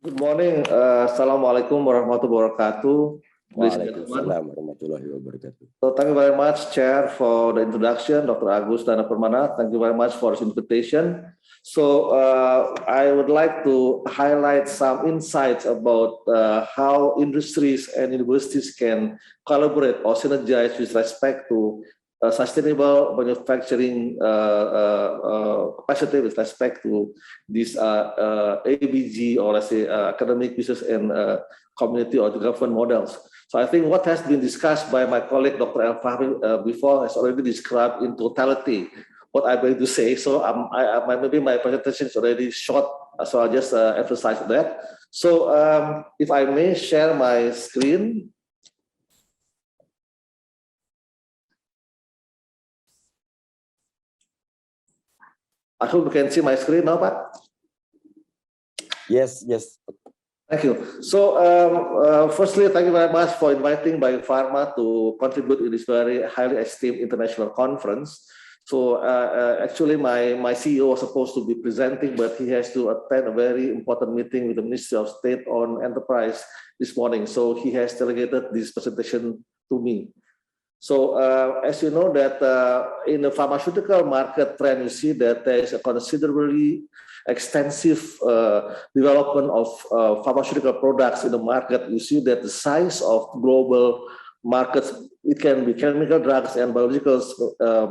Good morning. Assalamualaikum warahmatullahi wabarakatuh. Waalaikumsalam warahmatullahi wabarakatuh. So thank you very much, Chair, for the introduction, Dr. Agus Dana Permana. Thank you very much for this invitation. So I would like to highlight some insights about how industries and universities can collaborate or synergize with respect to sustainable manufacturing capacity with respect to this ABG, or let's say academic, business, and community or government models. So I think what has been discussed by my colleague Dr. El Fahmi before has already described in totality what I'm going to say. So maybe my presentation is already short, so I'll just emphasize that. So if I may share my screen. I hope you can see my screen now, Pak. Yes. Thank you. So firstly, thank you very much for inviting Bio Farma to contribute in this very highly esteemed international conference. So actually my CEO was supposed to be presenting, but he has to attend a very important meeting with the Ministry of State on Enterprise this morning. So he has delegated this presentation to me. So as you know that in the pharmaceutical market trend, you see that there is a considerably extensive development of pharmaceutical products in the market. You see that the size of global markets, it can be chemical drugs and biologicals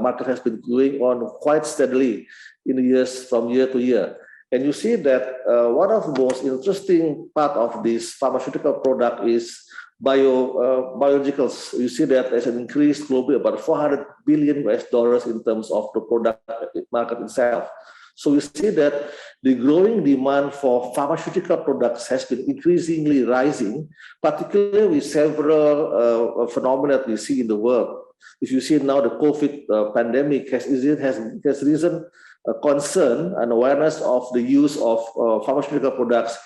market has been going on quite steadily in the years from year to year. And you see that one of the most interesting part of this pharmaceutical product is biologicals. You see that there's an increase globally about $400 billion in terms of the product market itself. So we see that the growing demand for pharmaceutical products has been increasingly rising, particularly with several phenomena that we see in the world. If you see now the COVID pandemic has risen a concern and awareness of the use of pharmaceutical products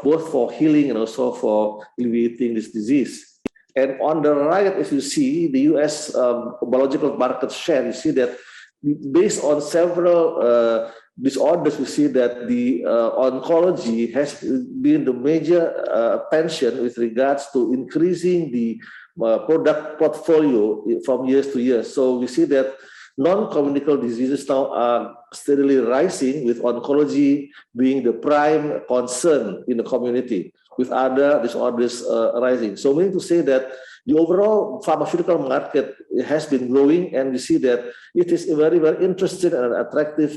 both for healing and also for alleviating this disease. And on the right, as you see, the US biological market share, you see that based on several disorders, we see that the oncology has been the major attention with regards to increasing the product portfolio from years to years. So we see that non-communicable diseases now are steadily rising, with oncology being the prime concern in the community, with other disorders rising. So meaning to say that the overall pharmaceutical market has been growing, and we see that it is a very, very interesting and attractive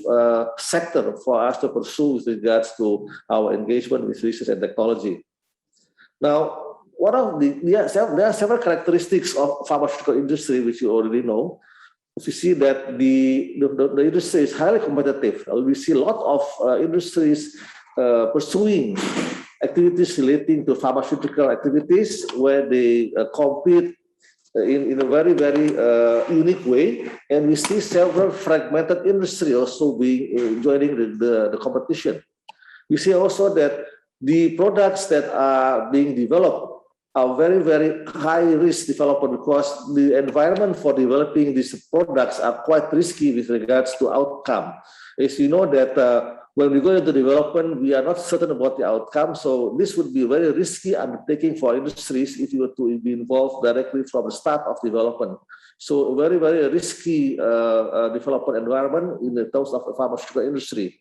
sector for us to pursue with regards to our engagement with research and technology. Now, there are several characteristics of pharmaceutical industry which you already know. We see that the industry is highly competitive. We see a lot of industries pursuing activities relating to pharmaceutical activities where they compete in a very, very unique way. And we see several fragmented industry also joining the competition. We see also that the products that are being developed are very, very high risk development, because the environment for developing these products are quite risky with regards to outcome. As you know that when we go into development, we are not certain about the outcome. So this would be a very risky undertaking for industries if you were to be involved directly from the start of development. So a very, very risky development environment in the terms of the pharmaceutical industry.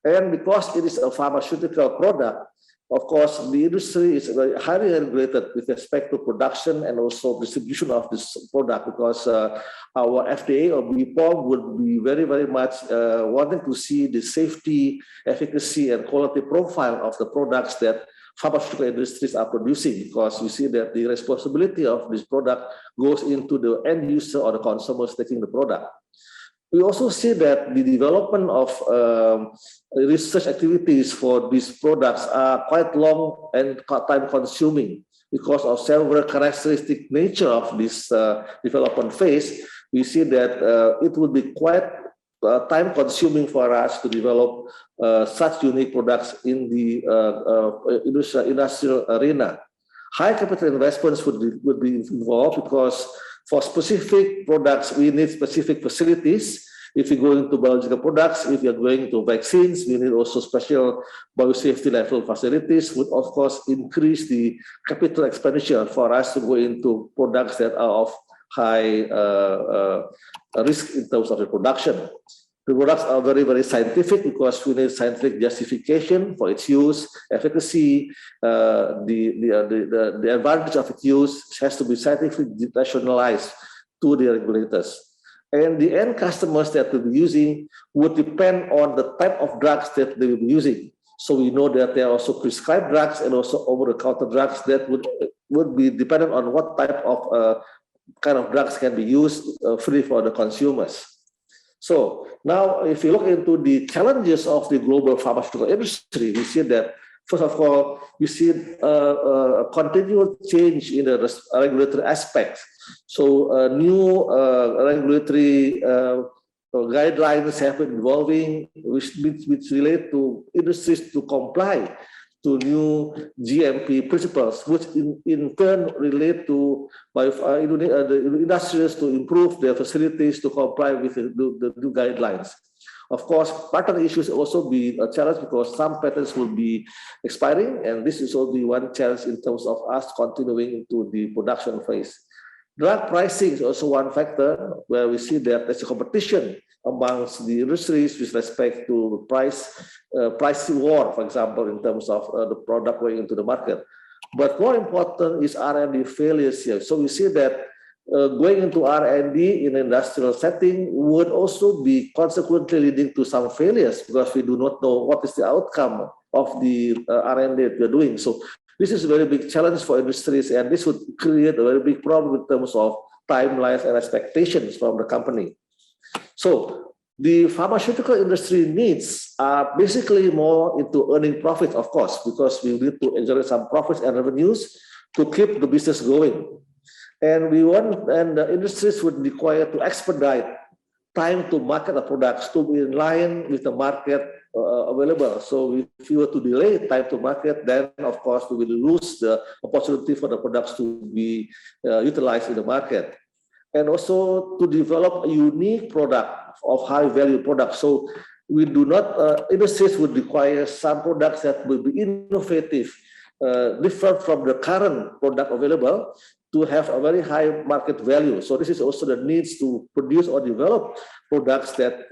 And because it is a pharmaceutical product, of course, the industry is very highly regulated with respect to production and also distribution of this product, because our FDA or BPOM would be very, very much wanting to see the safety, efficacy, and quality profile of the products that pharmaceutical industries are producing, because you see that the responsibility of this product goes into the end user or the consumers taking the product. We also see that the development of research activities for these products are quite long and time consuming because of several characteristic nature of this development phase. We see that it would be quite time consuming for us to develop such unique products in the industrial arena. High capital investments would be involved, because for specific products, we need specific facilities, If you go into biological products, if you're going to vaccines, we need also special biosafety level facilities, would of course increase the capital expenditure for us to go into products that are of high risk in terms of the production. The products are very, very scientific because we need scientific justification for its use, efficacy, the advantage of its use has to be scientifically rationalized to the regulators. And the end customers that will be using would depend on the type of drugs that they will be using. So we know that there are also prescribed drugs and also over-the-counter drugs that would be dependent on what type of kind of drugs can be used free for the consumers. So now, if you look into the challenges of the global pharmaceutical industry, we see that, first of all, we see a continual change in the regulatory aspects. So new regulatory guidelines have been evolving, which relate to industries to comply to new GMP principles, which in turn relate to the industries to improve their facilities to comply with the new guidelines. Of course, patent issues also be a challenge because some patents will be expiring, and this is only one challenge in terms of us continuing into the production phase. Drug pricing is also one factor where we see that there's a competition amongst the industries with respect to price war, for example, in terms of the product going into the market. But more important is R&D failures here. So we see that going into R&D in an industrial setting would also be consequently leading to some failures because we do not know what is the outcome of the R&D that we're doing. So this is a very big challenge for industries, and this would create a very big problem in terms of timelines and expectations from the company. So the pharmaceutical industry needs are basically more into earning profit, of course, because we need to generate some profits and revenues to keep the business going. And the industries would require to expedite time to market the products to be in line with the market available. So if you were to delay time to market, then of course we will lose the opportunity for the products to be utilized in the market. And also to develop a unique product of high value products. So we do not, industries would require some products that will be innovative, different from the current product available, to have a very high market value. So this is also the needs to produce or develop products that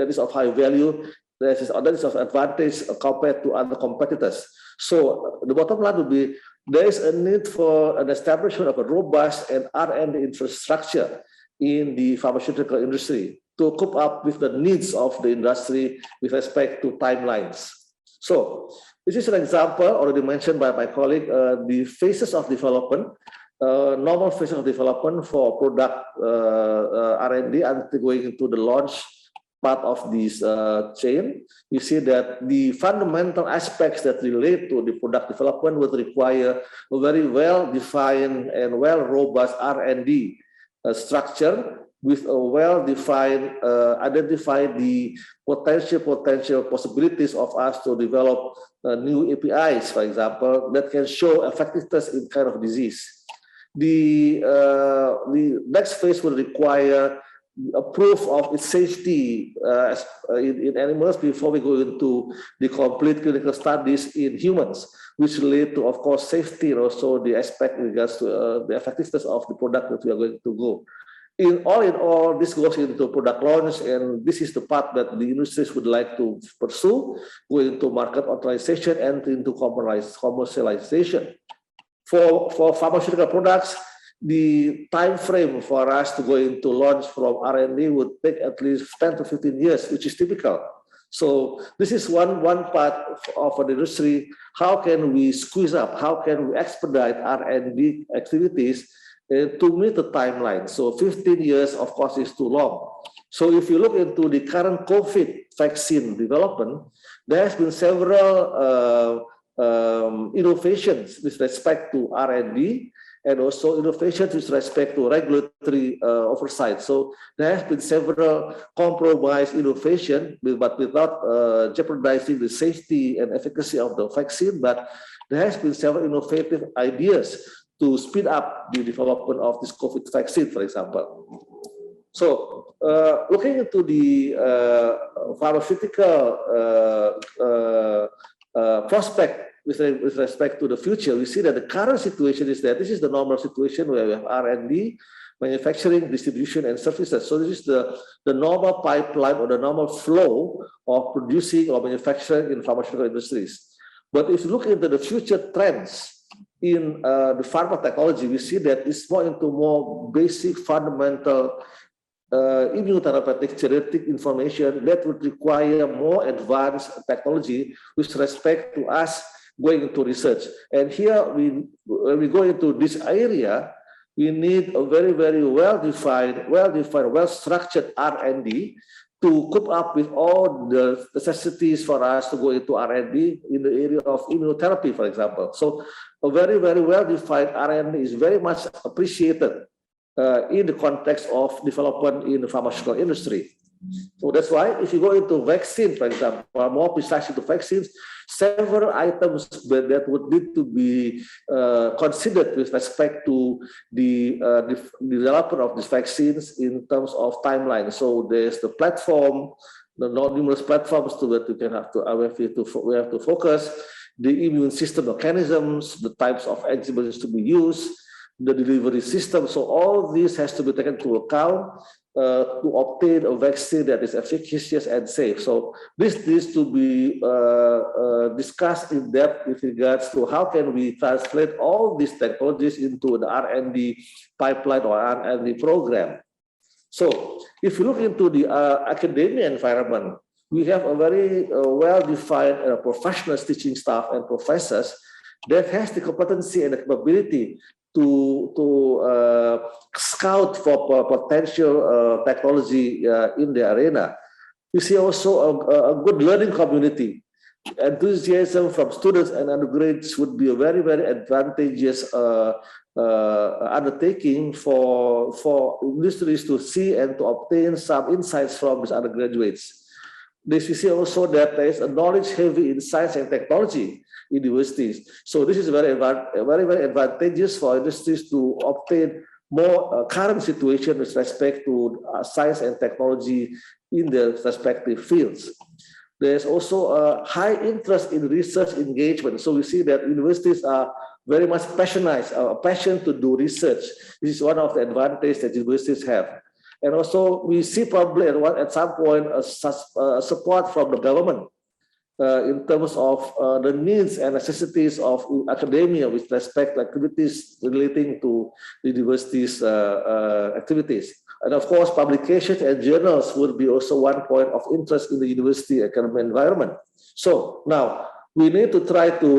is of high value, that is of advantage compared to other competitors. So the bottom line would be there is a need for an establishment of a robust and R&D infrastructure in the pharmaceutical industry to cope up with the needs of the industry with respect to timelines. So this is an example already mentioned by my colleague, the phases of development. Normal phase of development for product R&D until going into the launch part of this chain. You see that the fundamental aspects that relate to the product development would require a very well-defined and well-robust R&D structure with a well-defined, identify the potential possibilities of us to develop new APIs, for example, that can show effectiveness in kind of disease. The next phase will require a proof of its safety in animals before we go into the complete clinical studies in humans, which lead to, of course, safety and also the aspect in regards to the effectiveness of the product that we are going to go. In all, this goes into product launch, and this is the part that the industries would like to pursue, going into market authorization and into commercialization. For pharmaceutical products, the time frame for us to go into launch from R&D would take at least 10 to 15 years, which is typical. So this is one part of an industry. How can we squeeze up? How can we expedite R&D activities to meet the timeline? So 15 years, of course, is too long. So if you look into the current COVID vaccine development, there has been several innovations with respect to R&D and also innovations with respect to regulatory oversight. So there has been several compromise innovation, but without jeopardizing the safety and efficacy of the vaccine. But there has been several innovative ideas to speed up the development of this COVID vaccine, for example. So, looking into the pharmaceutical prospect with respect to the future, we see that the current situation is that this is the normal situation where we have R&D, manufacturing, distribution, and services. So this is the normal pipeline or the normal flow of producing or manufacturing in pharmaceutical industries. But if you look into the future trends in the pharma technology, we see that it's more into more basic, fundamental immunotherapeutic genetic information that would require more advanced technology with respect to us going into research. And here, when we go into this area, we need a very, very well-defined, well-structured R&D to cope up with all the necessities for us to go into R&D in the area of immunotherapy, for example. So a very, very well-defined R&D is very much appreciated in the context of development in the pharmaceutical industry. So that's why if you go into vaccine, for example, or more precisely to vaccines, several items that would need to be considered with respect to the development of these vaccines in terms of timeline. So there's the platform, the numerous platforms to that we have to focus, the immune system mechanisms, the types of antibodies to be used, the delivery system. So all this has to be taken into account to obtain a vaccine that is efficacious and safe. So this needs to be discussed in depth with regards to how can we translate all these technologies into the R&D pipeline or R&D program. So if you look into the academia environment, we have a very well-defined professional teaching staff and professors that has the competency and the capability to scout for potential technology in the arena. We see also a good learning community. Enthusiasm from students and undergraduates would be a very, very advantageous undertaking for industries to see and to obtain some insights from these undergraduates. We see also that there is a knowledge heavy in science and technology universities. So this is very, very advantageous for industries to obtain more current situation with respect to science and technology in their respective fields. There's also a high interest in research engagement. So we see that universities are very much passionate to do research. This is one of the advantages that universities have. And also we see probably at some point support from the government in terms of the needs and necessities of academia with respect to activities relating to the university's activities. And of course, publications and journals would be also one point of interest in the university academic environment. So now we need to try to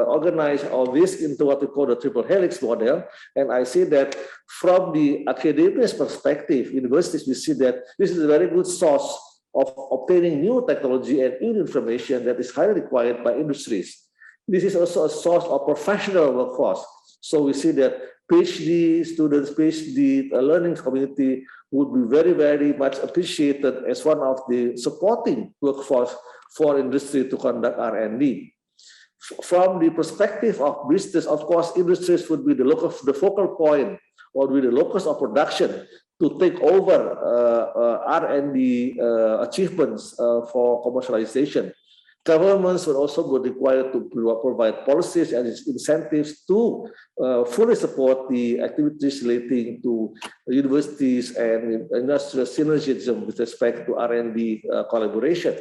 organize all this into what we call the triple helix model. And I see that from the academia's perspective, universities, we see that this is a very good source of obtaining new technology and new information that is highly required by industries. This is also a source of professional workforce. So we see that PhD students, PhD learning community would be very, very much appreciated as one of the supporting workforce for industry to conduct R&D. From the perspective of business, of course, industries would be the focal point or be the locus of production to take over R&D achievements for commercialization. Governments will also be required to provide policies and incentives to fully support the activities relating to universities and industrial synergism with respect to R&D collaboration.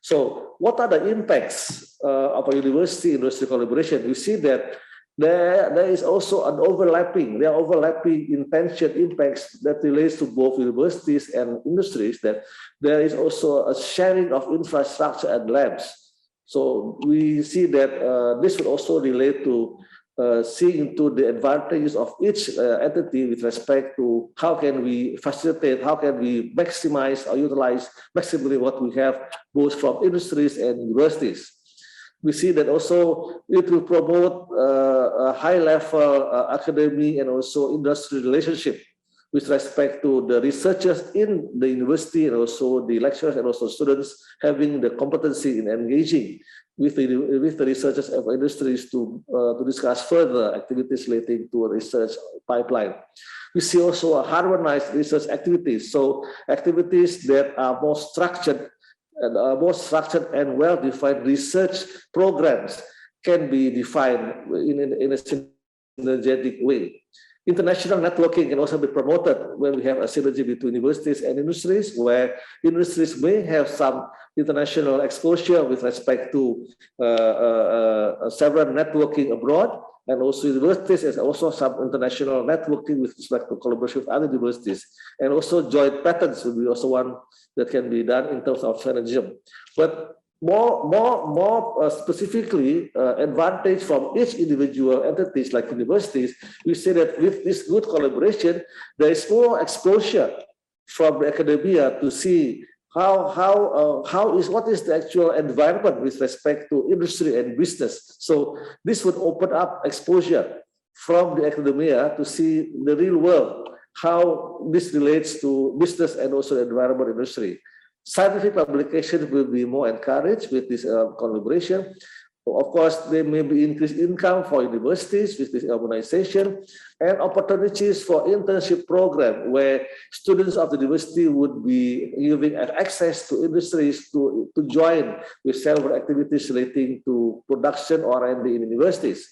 So what are the impacts of a university-industry collaboration? We see that there is also there are overlapping intention impacts that relates to both universities and industries, that there is also a sharing of infrastructure and labs. So we see that this will also relate to seeing into the advantages of each entity with respect to how can we facilitate, how can we maximize or utilize maximally what we have both from industries and universities. We see that also it will promote a high-level academy and also industry relationship with respect to the researchers in the university and also the lecturers and also students having the competency in engaging with the researchers of industries to discuss further activities relating to a research pipeline. We see also a harmonized research activities, so activities that are more structured and well-defined research programs can be defined in a synergetic way. International networking can also be promoted when we have a synergy between universities and industries, where industries may have some international exposure with respect to several networking abroad, and also universities has also some international networking with respect to collaboration with other universities, and also joint patents will be also one that can be done in terms of synergism. But more specifically, advantage from each individual entities like universities, we say that with this good collaboration, there is more exposure from the academia to see what is the actual environment with respect to industry and business. So this would open up exposure from the academia to see the real world, how this relates to business and also the environment industry. Scientific publication will be more encouraged with this collaboration. Of course, there may be increased income for universities with this organization, and opportunities for internship program where students of the university would be giving access to industries to join with several activities relating to production or R&D in universities.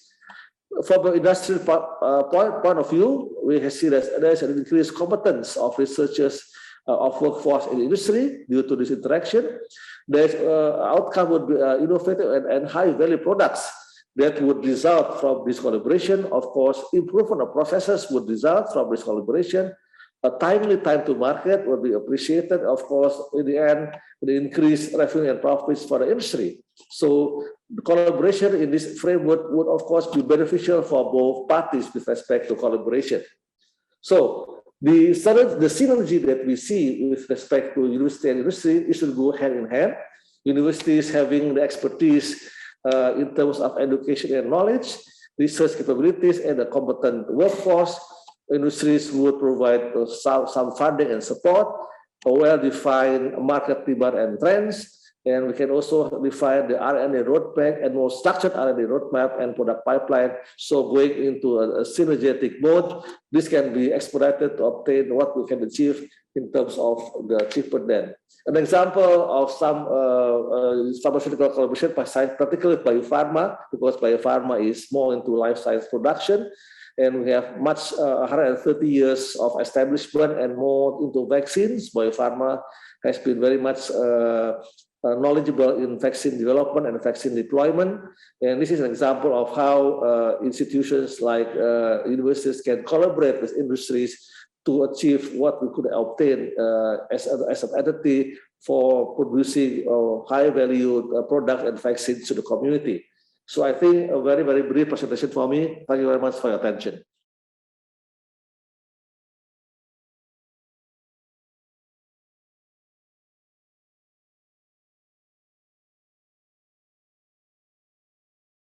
From an industrial point of view, we have seen that there is an increased competence of researchers of workforce in industry due to this interaction. There's outcome would be innovative and high value products that would result from this collaboration. Of course, improvement of processes would result from this collaboration. A timely time to market would be appreciated. Of course, in the end, the increased revenue and profits for the industry. So the collaboration in this framework would of course be beneficial for both parties with respect to collaboration. So the synergy that we see with respect to university and industry should go hand in hand. Universities having the expertise in terms of education and knowledge, research capabilities, and a competent workforce. Industries would provide some funding and support, a well-defined market demand and trends, and we can also define the R&D roadmap and more structured R&D roadmap and product pipeline. So going into a synergetic mode, this can be expedited to obtain what we can achieve in terms of the achievement then. An example of some pharmaceutical collaboration, particularly biopharma, because biopharma is more into life science production, and we have 130 years of establishment and more into vaccines. Biopharma has been very much knowledgeable in vaccine development and vaccine deployment. And this is an example of how institutions like universities can collaborate with industries to achieve what we could obtain as an entity for producing high value product and vaccines to the community. So I think a very, very brief presentation for me. Thank you very much for your attention.